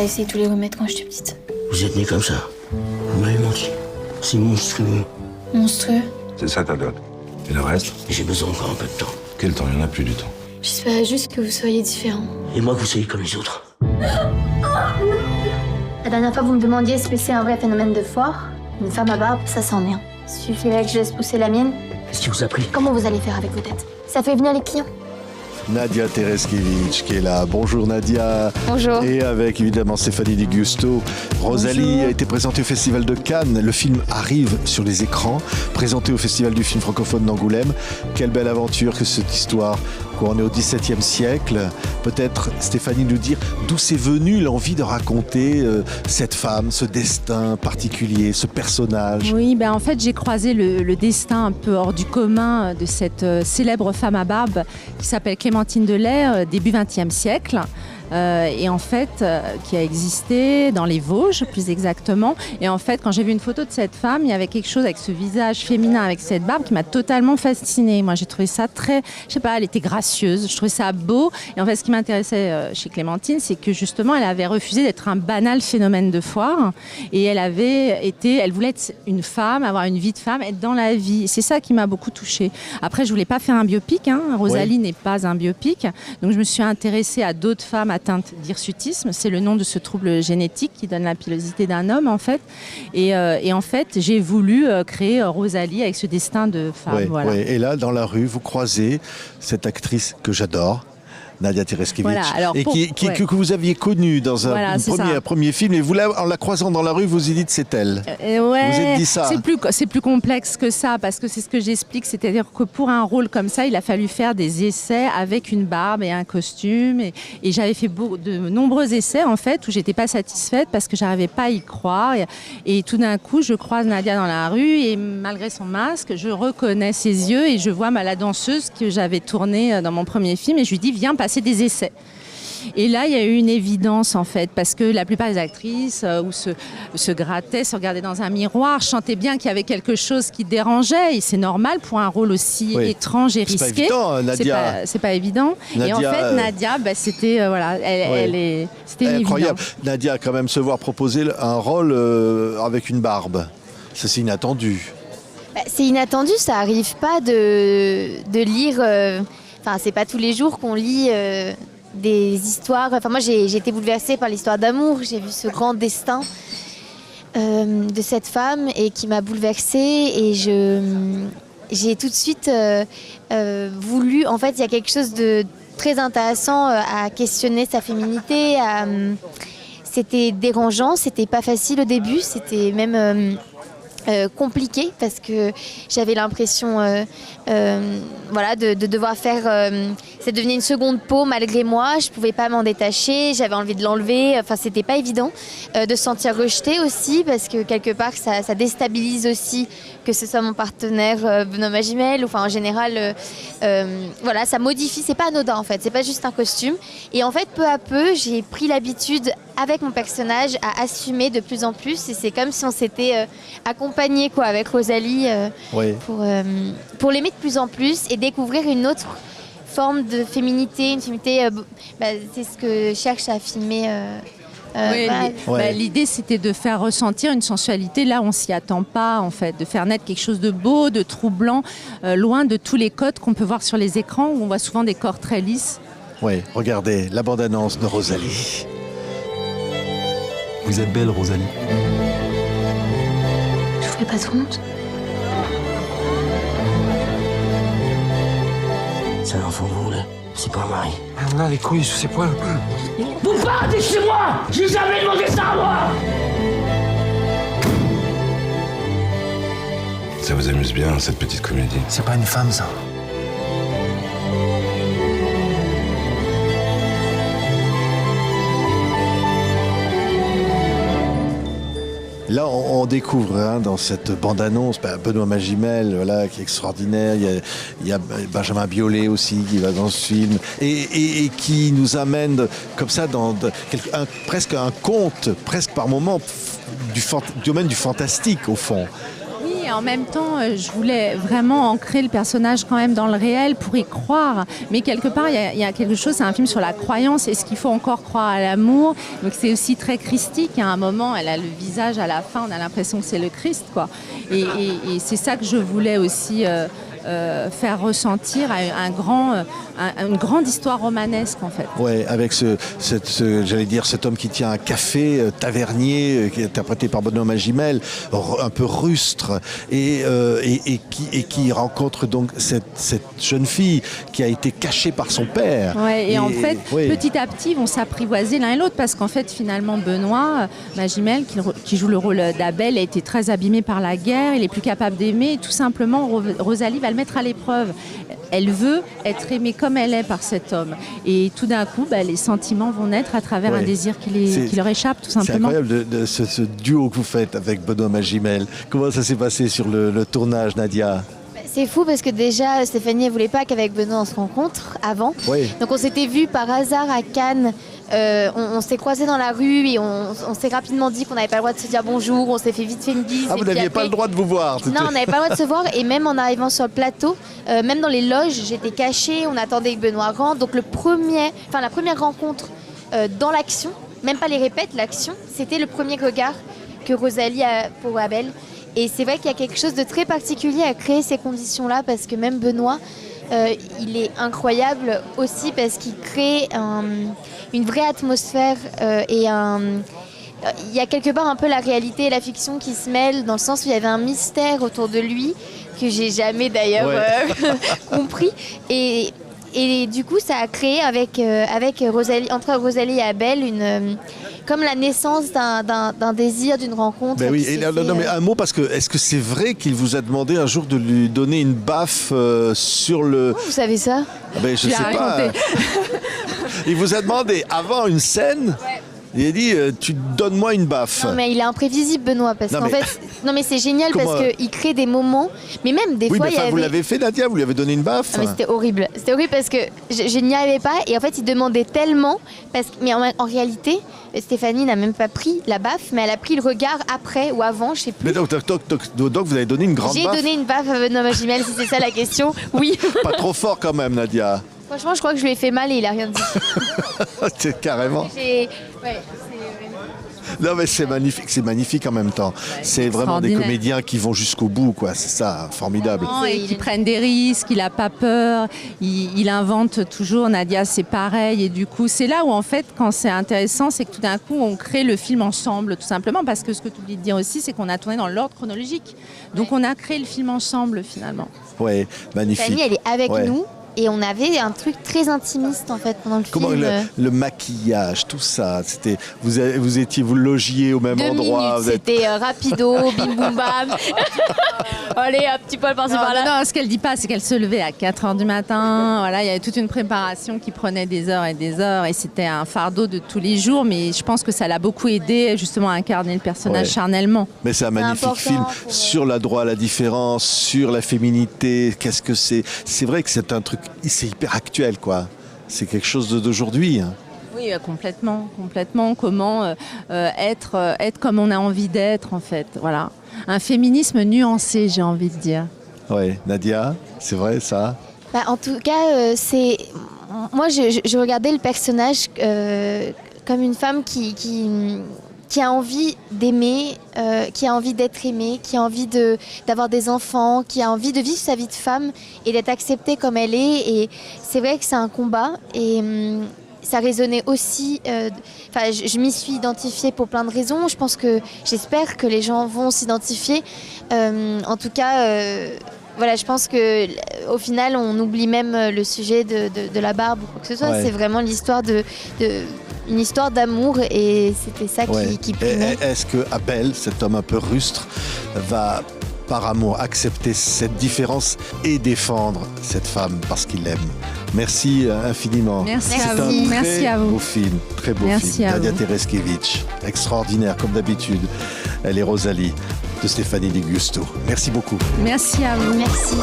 a essayé de tous les remettre quand j'étais petite. Vous êtes né comme ça. Vous m'avez menti. C'est monstrueux. Monstrueux. C'est ça ta dot. Et le reste? J'ai besoin encore un peu de temps. Quel temps? Il n'y en a plus du temps. J'espérais juste que vous soyez différents. Et moi que vous soyez comme les autres. La dernière fois, vous me demandiez ce que c'est un vrai phénomène de foire. Une femme à barbe, ça c'en est un. Suffirait que je laisse pousser la mienne. Qu'est-ce qui vous a pris? Comment vous allez faire avec vos têtes? Ça fait venir les clients. Nadia Tereskevich qui est là. Bonjour Nadia. Bonjour. Et avec évidemment Stéphanie Di Giusto. Rosalie Bonjour. a été présentée au Festival de Cannes. Le film arrive sur les écrans, présenté au Festival du film francophone d'Angoulême. Quelle belle aventure que cette histoire. On est au XVIIe siècle. Peut-être Stéphanie nous dire d'où c'est venu l'envie de raconter cette femme, ce destin particulier, ce personnage. Oui, en fait, j'ai croisé le destin un peu hors du commun de cette célèbre femme à barbe qui s'appelle Clémentine Delay, début XXe siècle. Et en fait, qui a existé dans les Vosges, plus exactement. Et en fait, quand j'ai vu une photo de cette femme, il y avait quelque chose avec ce visage féminin, avec cette barbe, qui m'a totalement fascinée. Moi, j'ai trouvé ça très, je sais pas, elle était gracieuse, je trouvais ça beau. Et en fait, ce qui m'intéressait chez Clémentine, c'est que justement, elle avait refusé d'être un banal phénomène de foire. Et elle voulait être une femme, avoir une vie de femme, être dans la vie. C'est ça qui m'a beaucoup touchée. Après, je voulais pas faire un biopic, hein. Rosalie n'est pas un biopic. Donc, je me suis intéressée à d'autres femmes atteintes d'hirsutisme. C'est le nom de ce trouble génétique qui donne la pilosité d'un homme, en fait. Et en fait, j'ai voulu créer Rosalie avec ce destin de femme. Ouais, voilà. ouais. Et là, dans la rue, vous croisez cette actrice que j'adore, Nadia Tereskevich, Voilà, alors et que vous aviez connue dans un premier film. Et vous, en la croisant dans la rue, vous vous dites c'est elle. Ouais, vous êtes dit ça. C'est plus complexe que ça, parce que c'est ce que j'explique. C'est-à-dire que pour un rôle comme ça, il a fallu faire des essais avec une barbe et un costume. Et j'avais fait de nombreux essais, en fait, où j'étais pas satisfaite parce que j'arrivais pas à y croire. Et tout d'un coup, je croise Nadia dans la rue et malgré son masque, je reconnais ses yeux et je vois la danseuse que j'avais tournée dans mon premier film. Et je lui dis, viens passer des essais. Et là, il y a eu une évidence, en fait, parce que la plupart des actrices se grattaient, se regardaient dans un miroir, chantaient bien qu'il y avait quelque chose qui dérangeait. Et c'est normal pour un rôle aussi étrange et risqué. C'est pas évident, Nadia. C'est pas évident. Nadia, et en fait, Nadia, c'était c'était incroyable. évident. Nadia, quand même, se voir proposer un rôle avec une barbe. Ça, c'est inattendu. C'est inattendu, ça arrive pas de lire... Enfin, c'est pas tous les jours qu'on lit des histoires... Enfin, moi, j'ai été bouleversée par l'histoire d'amour. J'ai vu ce grand destin de cette femme et qui m'a bouleversée. Et j'ai tout de suite voulu... En fait, il y a quelque chose de très intéressant à questionner sa féminité. C'était dérangeant, c'était pas facile au début. C'était même... compliqué parce que j'avais l'impression de devoir faire ça devenait une seconde peau malgré moi, je pouvais pas m'en détacher, j'avais envie de l'enlever, enfin c'était pas évident de se sentir rejetée aussi parce que quelque part ça déstabilise aussi que ce soit mon partenaire Benoît Magimel, enfin en général ça modifie, c'est pas anodin en fait, c'est pas juste un costume et en fait peu à peu j'ai pris l'habitude avec mon personnage à assumer de plus en plus et c'est comme si on s'était accompagné avec Rosalie pour l'aimer de plus en plus et découvrir une autre forme de féminité, une féminité, c'est ce que je cherche à filmer. L'idée c'était de faire ressentir une sensualité là où on s'y attend pas en fait, de faire naître quelque chose de beau, de troublant, loin de tous les codes qu'on peut voir sur les écrans où on voit souvent des corps très lisses. Oui, regardez la bande-annonce de Rosalie. Vous êtes belle, Rosalie. Je vous fais pas de honte. C'est un enfant, vous, là. C'est pas un mari. Ah, les couilles sous ses poils. Vous partez chez moi! J'ai jamais demandé ça à moi! Ça vous amuse bien, cette petite comédie? C'est pas une femme, ça. Là, on découvre dans cette bande-annonce Benoît Magimel, qui est extraordinaire. Il y a Benjamin Biolay aussi qui va dans ce film et qui nous amène comme ça dans presque un conte, presque par moment du domaine du fantastique au fond. et en même temps, je voulais vraiment ancrer le personnage quand même dans le réel pour y croire. Mais quelque part, il y a quelque chose, c'est un film sur la croyance. Est-ce qu'il faut encore croire à l'amour? Donc c'est aussi très christique. À un moment, elle a le visage à la fin, on a l'impression que c'est le Christ, quoi. Et c'est ça que je voulais aussi faire ressentir une grande histoire romanesque, en fait. Ouais, avec j'allais dire, cet homme qui tient un café, tavernier, qui est interprété par Benoît Magimel, un peu rustre, et qui rencontre donc cette jeune fille qui a été cachée par son père. Ouais, et en fait, petit à petit, ils vont s'apprivoiser l'un et l'autre, parce qu'en fait, finalement, Benoît Magimel, qui joue le rôle d'Abel, a été très abîmé par la guerre, il est plus capable d'aimer, et tout simplement, Rosalie va le mettre à l'épreuve. Elle veut être aimée comme elle est par cet homme. Et tout d'un coup, les sentiments vont naître à travers un désir qui leur échappe, tout simplement. C'est incroyable ce duo que vous faites avec Benoît Magimel. Comment ça s'est passé sur le tournage, Nadia? C'est fou parce que déjà, Stéphanie ne voulait pas qu'avec Benoît on se rencontre avant. Oui. Donc on s'était vus par hasard à Cannes. On s'est croisés dans la rue et on s'est rapidement dit qu'on n'avait pas le droit de se dire bonjour. On s'est fait vite fait une bise. Ah, vous n'aviez pas le droit de vous voir? Non, on n'avait pas le droit de se voir. Et même en arrivant sur le plateau, même dans les loges, j'étais cachée. On attendait que Benoît rentre. Donc la première rencontre dans l'action, même pas les répètes, l'action, c'était le premier regard que Rosalie a pour Abel. Et c'est vrai qu'il y a quelque chose de très particulier à créer ces conditions-là, parce que même Benoît, il est incroyable aussi parce qu'il crée une vraie atmosphère il y a quelque part un peu la réalité et la fiction qui se mêlent, dans le sens où il y avait un mystère autour de lui que j'ai jamais d'ailleurs compris. Et du coup, ça a créé avec Rosalie, entre Rosalie et Abel, comme la naissance d'un désir, d'une rencontre. Ben oui, mais un mot, parce que est-ce que c'est vrai qu'il vous a demandé un jour de lui donner une baffe sur le... Vous savez ça? Ben, je sais pas. Il vous a demandé avant une scène. Il a dit, tu donnes-moi une baffe. Non, mais il est imprévisible, Benoît, parce qu'en fait... Non, mais c'est génial parce qu'il crée des moments, mais même des fois... vous l'avez fait, Nadia? Vous lui avez donné une baffe? Non, mais c'était horrible. C'était horrible parce que je n'y arrivais pas, et en fait, il demandait tellement... Mais en réalité, Stéphanie n'a même pas pris la baffe, mais elle a pris le regard après ou avant, je sais plus. Mais donc vous avez donné une grande baffe? J'ai donné une baffe à Benoît Magimel, si c'est ça la question. Oui. Pas trop fort quand même, Nadia. Franchement, je crois que je lui ai fait mal et il a rien dit. C'est carrément. Non, mais c'est magnifique en même temps. C'est vraiment des comédiens qui vont jusqu'au bout, quoi. C'est ça, formidable. Et qui prennent des risques, il n'a pas peur, il invente toujours. Nadia, c'est pareil. Et du coup, c'est là où, en fait, quand c'est intéressant, c'est que tout d'un coup, on crée le film ensemble, tout simplement. Parce que ce que tu oublies de dire aussi, c'est qu'on a tourné dans l'ordre chronologique. Donc, on a créé le film ensemble, finalement. Oui, magnifique. Fanny, elle est avec nous. Et on avait un truc très intimiste en fait pendant le film. Le maquillage, tout ça, c'était vous logiez au même 2 endroit. Minutes, c'était rapido, bim boum bam. Allez, un petit poil par-ci par-là. Non, ce qu'elle dit pas, c'est qu'elle se levait à 4h du matin. Voilà, il y avait toute une préparation qui prenait des heures et des heures, et c'était un fardeau de tous les jours. Mais je pense que ça l'a beaucoup aidé justement à incarner le personnage charnellement. Mais c'est un magnifique film sur la droit à la différence, sur la féminité. Qu'est-ce que c'est? C'est vrai que c'est un truc. C'est hyper actuel, quoi. C'est quelque chose d'aujourd'hui. Hein. Oui, complètement. Comment être comme on a envie d'être, en fait. Voilà. Un féminisme nuancé, j'ai envie de dire. Oui, Nadia, c'est vrai, ça? En tout cas, moi, je regardais le personnage comme une femme qui a envie d'aimer, qui a envie d'être aimée, qui a envie d'avoir des enfants, qui a envie de vivre sa vie de femme et d'être acceptée comme elle est. Et c'est vrai que c'est un combat. Et ça résonnait aussi... je m'y suis identifiée pour plein de raisons. J'espère que les gens vont s'identifier. En tout cas... Voilà, je pense qu'au final, on oublie même le sujet de la barbe ou quoi que ce soit. Ouais. C'est vraiment une histoire d'amour, et c'était ça qui primait. Est-ce que Abel, cet homme un peu rustre, va par amour accepter cette différence et défendre cette femme parce qu'il l'aime? Merci infiniment. Merci à vous. Merci à vous. Beau film, très beau film. Nadia Tereskevich, extraordinaire comme d'habitude. Elle est Rosalie de Stéphanie Di Giusto. Merci beaucoup. Merci à vous. Merci.